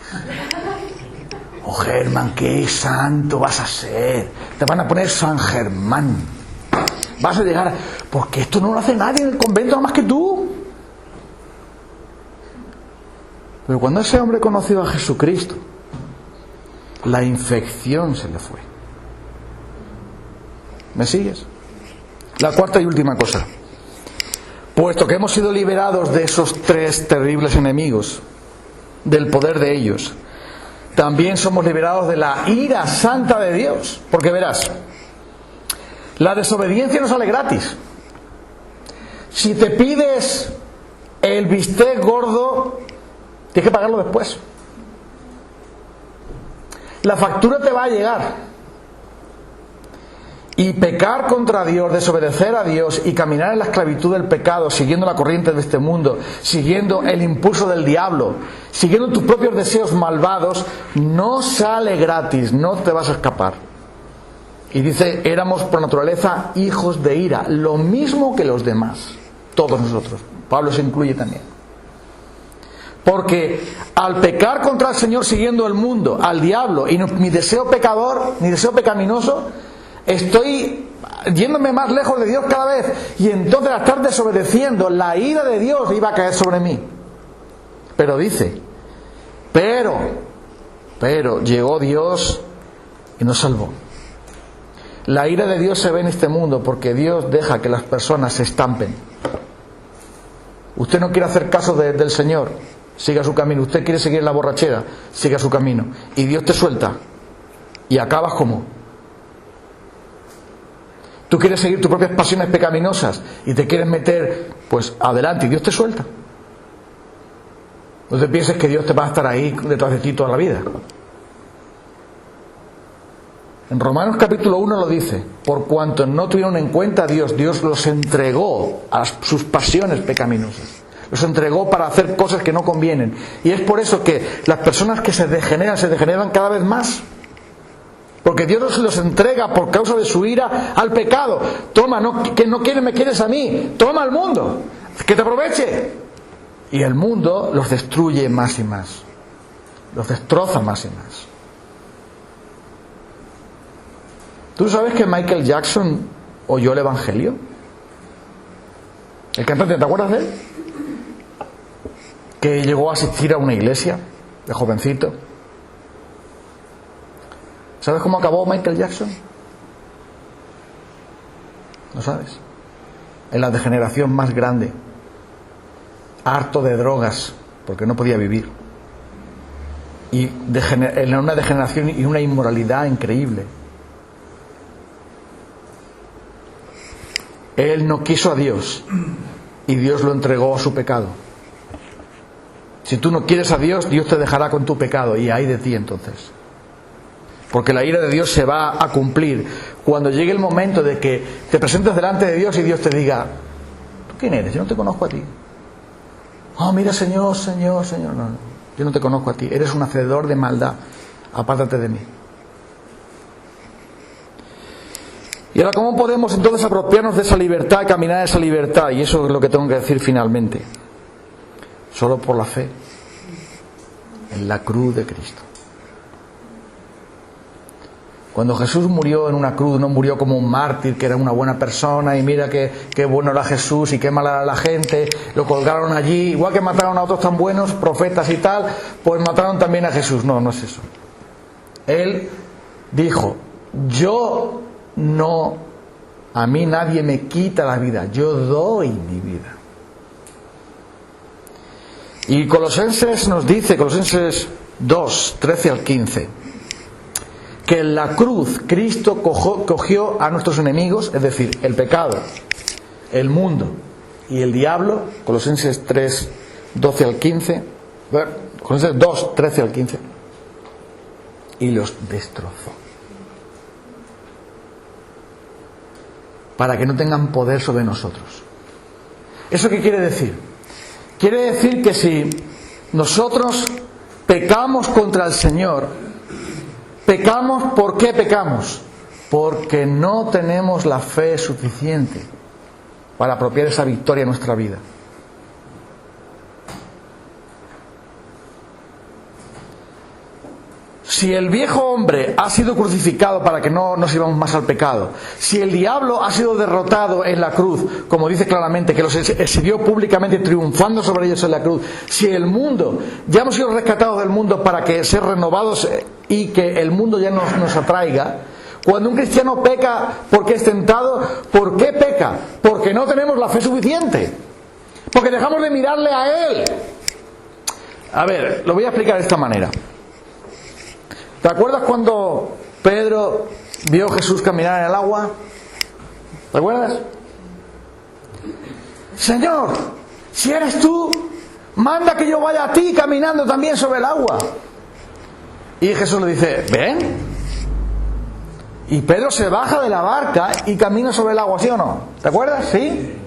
[SPEAKER 1] Oh, Germán, qué santo vas a ser. Te van a poner San Germán. Vas a llegar... Porque esto no lo hace nadie en el convento nada más que tú. Pero cuando ese hombre conoció a Jesucristo, la infección se le fue. ¿Me sigues? La cuarta y última cosa. Puesto que hemos sido liberados de esos tres terribles enemigos, del poder de ellos, también somos liberados de la ira santa de Dios. Porque verás, la desobediencia no sale gratis. Si te pides el bistec gordo, tienes que pagarlo después. La factura te va a llegar. Y pecar contra Dios, desobedecer a Dios y caminar en la esclavitud del pecado, siguiendo la corriente de este mundo, siguiendo el impulso del diablo, siguiendo tus propios deseos malvados, no sale gratis, no te vas a escapar. Y dice, éramos por naturaleza hijos de ira, lo mismo que los demás, todos nosotros. Pablo se incluye también. Porque al pecar contra el Señor siguiendo el mundo, al diablo, y mi deseo pecador, mi deseo pecaminoso, estoy yéndome más lejos de Dios cada vez. Y entonces al estar desobedeciendo, la ira de Dios iba a caer sobre mí. Pero dice, pero llegó Dios y nos salvó. La ira de Dios se ve en este mundo porque Dios deja que las personas se estampen. Usted no quiere hacer caso del Señor, siga su camino. Usted quiere seguir en la borrachera, siga su camino. Y Dios te suelta y acabas como... Tú quieres seguir tus propias pasiones pecaminosas y te quieres meter, pues adelante, y Dios te suelta. No te pienses que Dios te va a estar ahí detrás de ti toda la vida. En Romanos capítulo 1 lo dice, por cuanto no tuvieron en cuenta a Dios, Dios los entregó a sus pasiones pecaminosas. Los entregó para hacer cosas que no convienen. Y es por eso que las personas que se degeneran cada vez más. Porque Dios los entrega por causa de su ira al pecado. Toma, que no quieres, me quieres a mí. Toma al mundo, que te aproveche. Y el mundo los destruye más y más. Los destroza más y más. ¿Tú sabes que Michael Jackson oyó el Evangelio? El cantante, ¿te acuerdas de él? Que llegó a asistir a una iglesia de jovencito. ¿Sabes cómo acabó Michael Jackson? ¿No sabes? En la degeneración más grande. Harto de drogas, porque no podía vivir. Y en una degeneración y una inmoralidad increíble. Él no quiso a Dios y Dios lo entregó a su pecado. Si tú no quieres a Dios, Dios te dejará con tu pecado y ay de ti entonces. Porque la ira de Dios se va a cumplir cuando llegue el momento de que te presentes delante de Dios y Dios te diga, ¿tú quién eres? Yo no te conozco a ti. Oh, mira, Señor. No, yo no te conozco a ti. Eres un hacedor de maldad. Apártate de mí. Y ahora, ¿cómo podemos entonces apropiarnos de esa libertad y caminar en esa libertad? Y eso es lo que tengo que decir finalmente. Solo por la fe en la cruz de Cristo. Cuando Jesús murió en una cruz, no murió como un mártir, que era una buena persona, y mira qué bueno era Jesús y qué mala era la gente, lo colgaron allí, igual que mataron a otros tan buenos, profetas y tal, pues mataron también a Jesús. No, no es eso. Él dijo, a mí nadie me quita la vida, yo doy mi vida. Y Colosenses nos dice, Colosenses 2, 13 al 15, que en la cruz Cristo cogió a nuestros enemigos, es decir, el pecado, el mundo y el diablo, Colosenses 3, 12 al 15, Colosenses 2, 13 al 15, y los destrozó. Para que no tengan poder sobre nosotros. ¿Eso qué quiere decir? Quiere decir que si nosotros pecamos contra el Señor, pecamos, ¿por qué pecamos? Porque no tenemos la fe suficiente para apropiar esa victoria en nuestra vida. Si el viejo hombre ha sido crucificado para que no nos íbamos más al pecado, si el diablo ha sido derrotado en la cruz, como dice claramente, que los exhibió públicamente triunfando sobre ellos en la cruz, si el mundo, ya hemos sido rescatados del mundo para que ser renovados y que el mundo ya nos atraiga, cuando un cristiano peca porque es tentado, ¿por qué peca? Porque no tenemos la fe suficiente, porque dejamos de mirarle a Él. A ver, lo voy a explicar de esta manera. ¿Te acuerdas cuando Pedro vio a Jesús caminar en el agua? ¿Te acuerdas? Señor, si eres tú, manda que yo vaya a ti caminando también sobre el agua. Y Jesús le dice, ven. Y Pedro se baja de la barca y camina sobre el agua, ¿sí o no? ¿Te acuerdas? ¿Sí?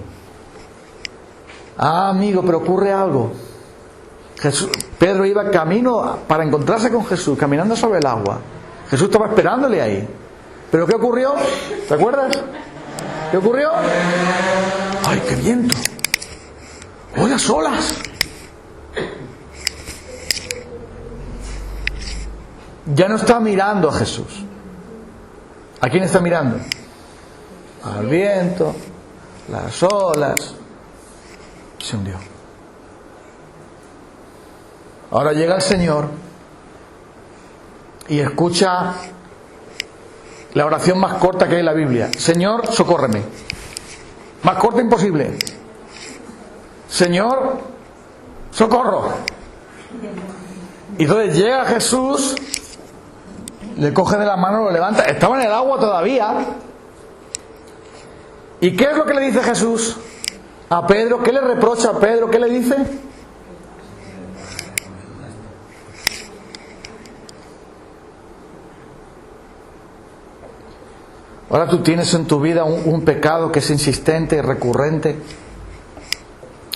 [SPEAKER 1] Ah, amigo, pero ocurre algo. Pedro iba camino para encontrarse con Jesús, caminando sobre el agua. Jesús estaba esperándole ahí. ¿Pero qué ocurrió? ¿Te acuerdas? ¿Qué ocurrió? ¡Ay, qué viento! ¡Olas, olas! Ya no está mirando a Jesús. ¿A quién está mirando? Al viento, las olas. Se hundió. Ahora llega el Señor y escucha la oración más corta que hay en la Biblia. Señor, socórreme. Más corta imposible. Señor, socorro. Y entonces llega Jesús, le coge de la mano, lo levanta. Estaba en el agua todavía. ¿Y qué es lo que le dice Jesús a Pedro? ¿Qué le reprocha a Pedro? ¿Qué le dice? Ahora tú tienes en tu vida un pecado que es insistente, recurrente.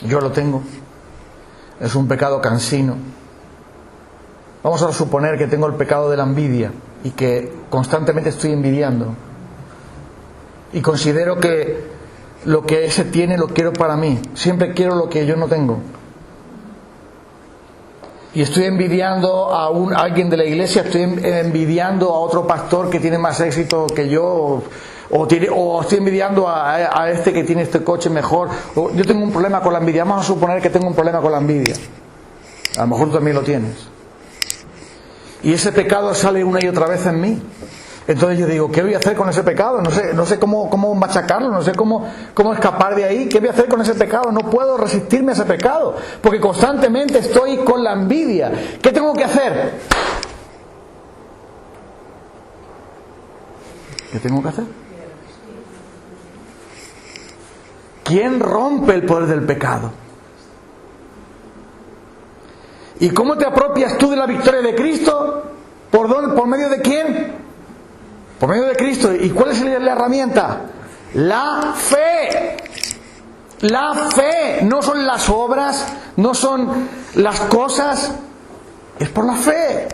[SPEAKER 1] Yo lo tengo. Es un pecado cansino. Vamos a suponer que tengo el pecado de la envidia y que constantemente estoy envidiando. Y considero que lo que ese tiene lo quiero para mí. Siempre quiero lo que yo no tengo. Y estoy envidiando a alguien de la iglesia, estoy envidiando a otro pastor que tiene más éxito que yo, o estoy envidiando a este que tiene este coche mejor. Yo tengo un problema con la envidia. Vamos a suponer que tengo un problema con la envidia. A lo mejor tú también lo tienes. Y ese pecado sale una y otra vez en mí. Entonces yo digo, ¿qué voy a hacer con ese pecado? No sé cómo machacarlo, no sé cómo escapar de ahí. ¿Qué voy a hacer con ese pecado? No puedo resistirme a ese pecado, porque constantemente estoy con la envidia. ¿Qué tengo que hacer? ¿Qué tengo que hacer? ¿Quién rompe el poder del pecado? ¿Y cómo te apropias tú de la victoria de Cristo? ¿Por medio de quién? Por medio de Cristo. ¿Y cuál es la herramienta? La fe. La fe. No son las obras, no son las cosas, es por la fe.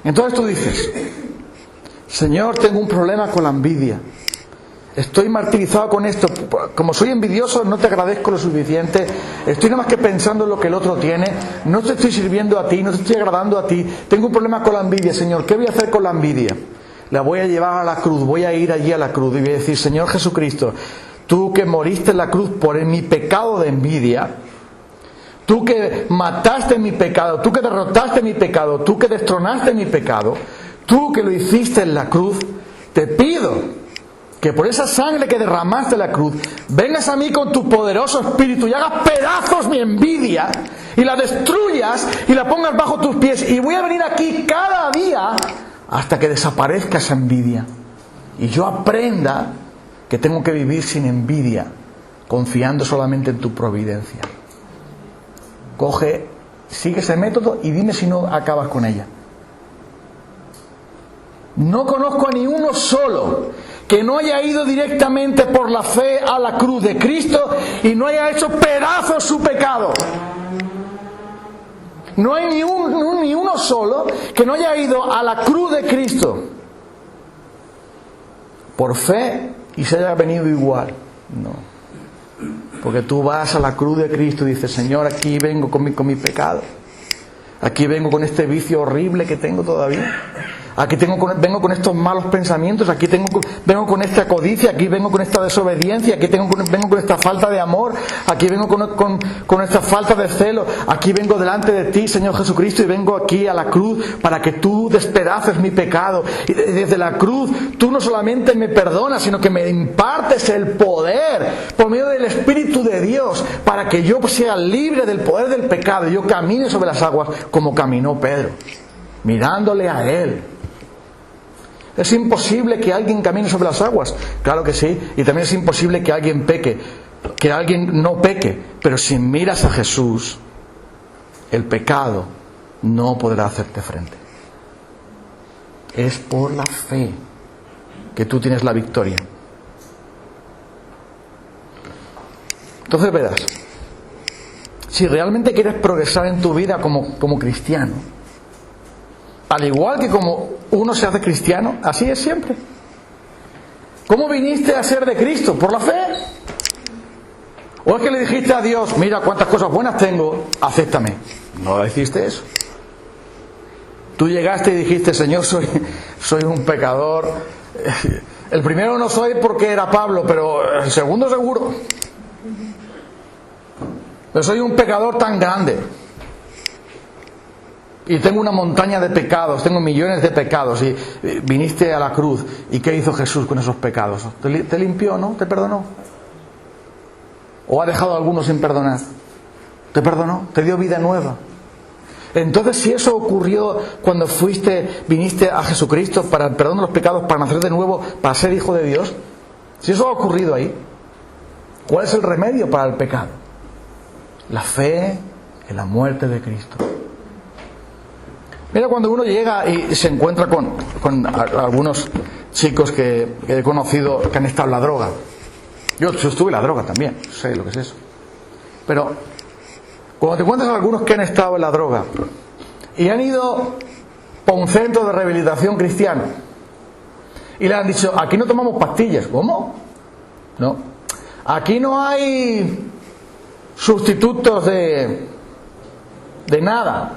[SPEAKER 1] Entonces tú dices, Señor, tengo un problema con la envidia. Estoy martirizado con esto. Como soy envidioso, no te agradezco lo suficiente. Estoy nada más que pensando en lo que el otro tiene. No te estoy sirviendo a ti, no te estoy agradando a ti. Tengo un problema con la envidia, Señor. ¿Qué voy a hacer con la envidia? La voy a llevar a la cruz, voy a ir allí a la cruz y voy a decir, Señor Jesucristo, tú que moriste en la cruz por mi pecado de envidia, tú que mataste mi pecado, tú que derrotaste mi pecado, tú que destronaste mi pecado, tú que lo hiciste en la cruz, te pido que por esa sangre que derramaste en la cruz, vengas a mí con tu poderoso espíritu y hagas pedazos mi envidia y la destruyas y la pongas bajo tus pies, y voy a venir aquí cada día hasta que desaparezca esa envidia y yo aprenda que tengo que vivir sin envidia, confiando solamente en tu providencia. Sigue ese método y dime si no acabas con ella. No conozco a ni uno solo que no haya ido directamente por la fe a la cruz de Cristo y no haya hecho pedazos su pecado. No hay ni uno solo que no haya ido a la cruz de Cristo por fe y se haya venido igual. No. Porque tú vas a la cruz de Cristo y dices, Señor, aquí vengo con mi pecado. Aquí vengo con este vicio horrible que tengo todavía. Aquí vengo con estos malos pensamientos. Aquí vengo con esta codicia. Aquí vengo con esta desobediencia. Aquí vengo con esta falta de amor. Aquí vengo con esta falta de celo. Aquí vengo delante de ti, Señor Jesucristo, y vengo aquí a la cruz para que tú despedaces mi pecado. Y desde la cruz tú no solamente me perdonas, sino que me impartes el poder por medio del Espíritu de Dios para que yo sea libre del poder del pecado y yo camine sobre las aguas como caminó Pedro, mirándole a Él. ¿Es imposible que alguien camine sobre las aguas? Claro que sí. Y también es imposible que alguien peque, que alguien no peque. Pero si miras a Jesús, el pecado no podrá hacerte frente. Es por la fe que tú tienes la victoria. Entonces verás, si realmente quieres progresar en tu vida como cristiano, al igual que como uno se hace cristiano, así es siempre. ¿Cómo viniste a ser de Cristo? ¿Por la fe? ¿O es que le dijiste a Dios, mira cuántas cosas buenas tengo, acéptame? No hiciste eso. Tú llegaste y dijiste, Señor, soy un pecador. El primero no soy porque era Pablo, pero el segundo seguro. Pero soy un pecador tan grande. Y tengo una montaña de pecados, tengo millones de pecados. Y viniste a la cruz. ¿Y qué hizo Jesús con esos pecados? ¿Te limpió, no? ¿Te perdonó? ¿O ha dejado a algunos sin perdonar? ¿Te perdonó? ¿Te dio vida nueva? Entonces, si eso ocurrió cuando viniste a Jesucristo para el perdón de los pecados, para nacer de nuevo, para ser hijo de Dios, si eso ha ocurrido ahí, ¿cuál es el remedio para el pecado? La fe en la muerte de Cristo. Mira, cuando uno llega y se encuentra con algunos chicos que he conocido que han estado en la droga. Yo estuve en la droga también, sé lo que es eso. Pero cuando te encuentras con algunos que han estado en la droga y han ido a un centro de rehabilitación cristiano y le han dicho, aquí no tomamos pastillas. ¿Cómo? No. Aquí no hay sustitutos de nada.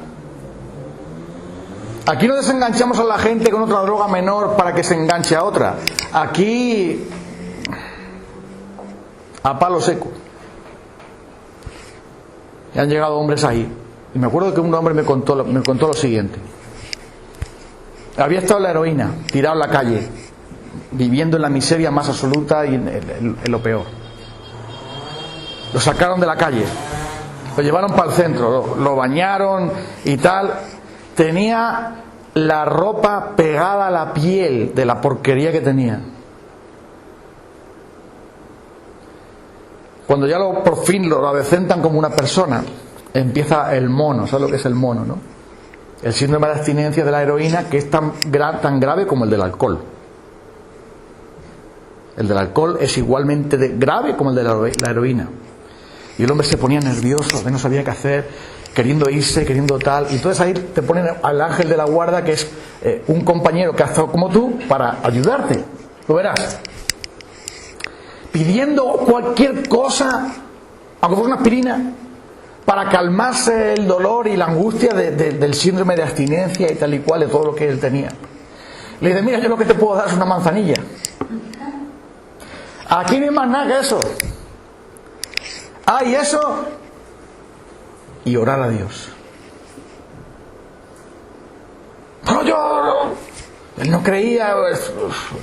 [SPEAKER 1] Aquí no desenganchamos a la gente con otra droga menor para que se enganche a otra. Aquí a palo seco. Y han llegado hombres ahí. Y me acuerdo que un hombre me contó lo siguiente. Había estado en la heroína, tirado en la calle, viviendo en la miseria más absoluta y en lo peor. Lo sacaron de la calle, lo llevaron para el centro, lo bañaron y tal. Tenía la ropa pegada a la piel de la porquería que tenía. Cuando ya por fin lo adecentan como una persona, empieza el mono. ¿Sabes lo que es el mono, no? El síndrome de abstinencia de la heroína, que es tan grave como el del alcohol. El del alcohol es igualmente grave como el de la heroína. Y el hombre se ponía nervioso, no sabía qué hacer, queriendo irse, queriendo tal. Y entonces ahí te ponen al ángel de la guarda, que es un compañero que ha estado como tú, para ayudarte. Lo verás. Pidiendo cualquier cosa, aunque fuera una aspirina, para calmarse el dolor y la angustia del síndrome de abstinencia y tal y cual, de todo lo que él tenía. Le dice, mira, yo lo que te puedo dar es una manzanilla. Aquí no hay más nada que eso. Y eso, y orar a Dios. Pero él no creía,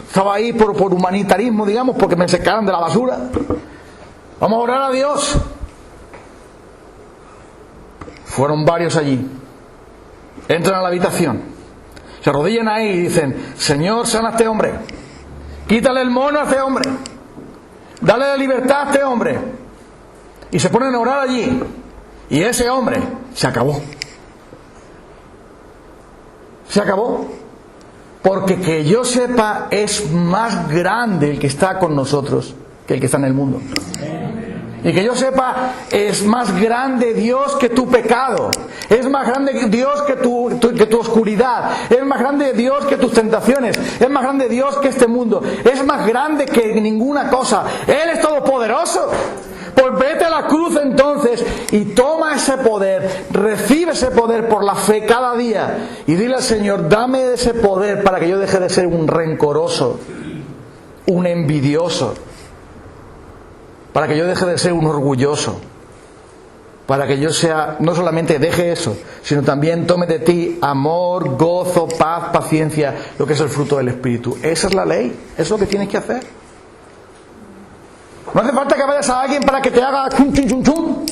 [SPEAKER 1] estaba ahí por humanitarismo, digamos, porque me sacaron de la basura. Vamos a orar a Dios. Fueron varios allí. Entran a la habitación, se arrodillan ahí y dicen, Señor, sana a este hombre, quítale el mono a este hombre, dale la libertad a este hombre. Y se ponen a orar allí. Y ese hombre se acabó. Se acabó. Porque que yo sepa, es más grande el que está con nosotros que el que está en el mundo. Y que yo sepa, es más grande Dios que tu pecado. Es más grande Dios que tu oscuridad. Es más grande Dios que tus tentaciones. Es más grande Dios que este mundo. Es más grande que ninguna cosa. Él es todopoderoso. Pues vete a la cruz entonces y toma ese poder, recibe ese poder por la fe cada día y dile al Señor, dame ese poder para que yo deje de ser un rencoroso, un envidioso, para que yo deje de ser un orgulloso, para que yo sea, no solamente deje eso, sino también tome de ti amor, gozo, paz, paciencia, lo que es el fruto del Espíritu. Esa es la ley, eso es lo que tienes que hacer. No hace falta que vayas a alguien para que te haga chum chum chum chum.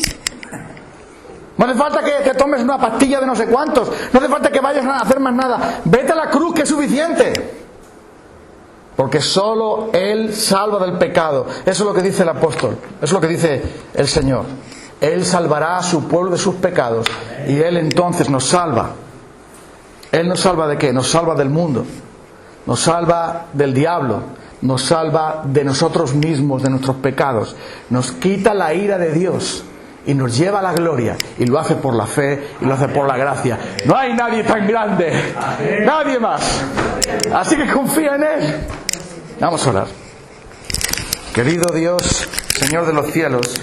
[SPEAKER 1] No hace falta que te tomes una pastilla de no sé cuántos. No hace falta que vayas a hacer más nada. Vete a la cruz, que es suficiente. Porque solo Él salva del pecado. Eso es lo que dice el apóstol. Eso es lo que dice el Señor. Él salvará a su pueblo de sus pecados. Y Él entonces nos salva. ¿Él nos salva de qué? Nos salva del mundo. Nos salva del diablo. Nos salva de nosotros mismos, de nuestros pecados. Nos quita la ira de Dios. Y nos lleva a la gloria. Y lo hace por la fe. Y lo hace por la gracia. No hay nadie tan grande. Nadie más. Así que confía en Él. Vamos a orar. Querido Dios, Señor de los cielos.